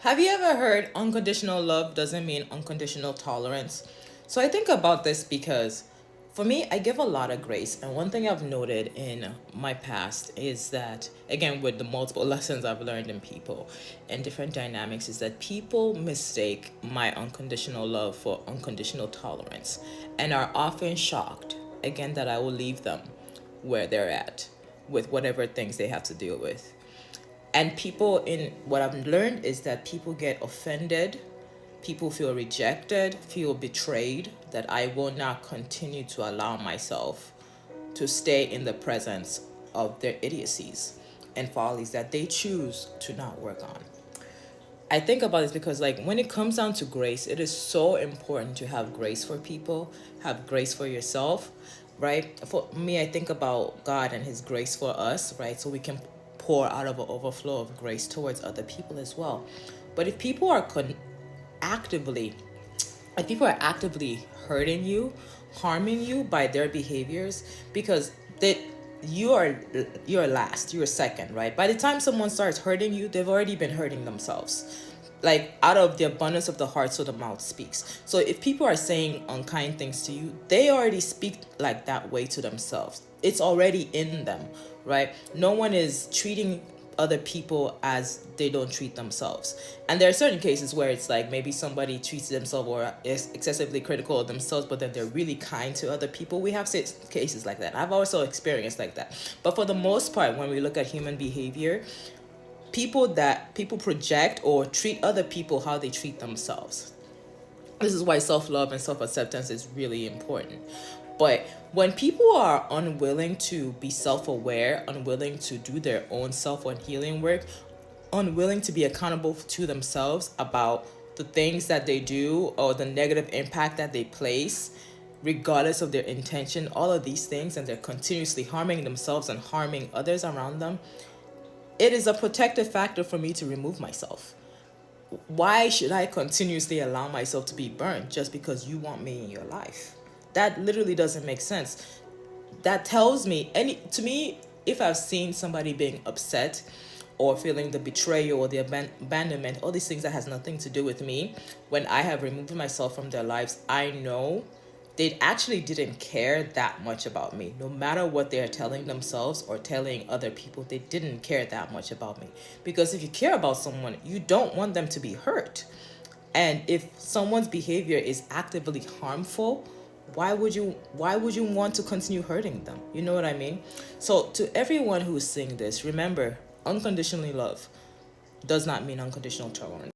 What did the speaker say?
Have you ever heard unconditional love doesn't mean unconditional tolerance? So I think about this because for me, I give a lot of grace. And one thing I've noted in my past is that, again, with the multiple lessons I've learned in people and different dynamics, is that people mistake my unconditional love for unconditional tolerance and are often shocked, again, that I will leave them where they're at with whatever things they have to deal with. And people, in what I've learned is that people get offended, people feel rejected, feel betrayed, that I will not continue to allow myself to stay in the presence of their idiocies and follies that they choose to not work on. I think about this because, like, when it comes down to grace, it is so important to have grace for people, have grace for yourself, right? For me, I think about God and His grace for us, right? So we can pour out of an overflow of grace towards other people as well. But if people are actively, if people are actively hurting you, harming you by their behaviors, because they you're last, you're second, right? By the time someone starts hurting you, they've already been hurting themselves. Like, out of the abundance of the heart, so the mouth speaks. So if people are saying unkind things to you, they already speak like that way to themselves. It's already in them, right? No one is treating other people as they don't treat themselves. And there are certain cases where it's like maybe somebody treats themselves or is excessively critical of themselves, but then they're really kind to other people. We have cases like that. I've also experienced like that. But for the most part, when we look at human behavior, people project or treat other people how they treat themselves. This is why self-love and self-acceptance is really important. But when people are unwilling to be self-aware, unwilling to do their own self and healing work, unwilling to be accountable to themselves about the things that they do or the negative impact that they place, regardless of their intention, all of these things, and they're continuously harming themselves and harming others around them, it is a protective factor for me to remove myself. Why should I continuously allow myself to be burned just because you want me in your life? That literally doesn't make sense. That tells me, to me, if I've seen somebody being upset or feeling the betrayal or the abandonment, all these things that has nothing to do with me, when I have removed myself from their lives, I know they actually didn't care that much about me. No matter what they're telling themselves or telling other people, they didn't care that much about me. Because if you care about someone, you don't want them to be hurt. And if someone's behavior is actively harmful, why would you want to continue hurting them? You know what I mean? So to everyone who's seeing this, remember, unconditionally love does not mean unconditional tolerance.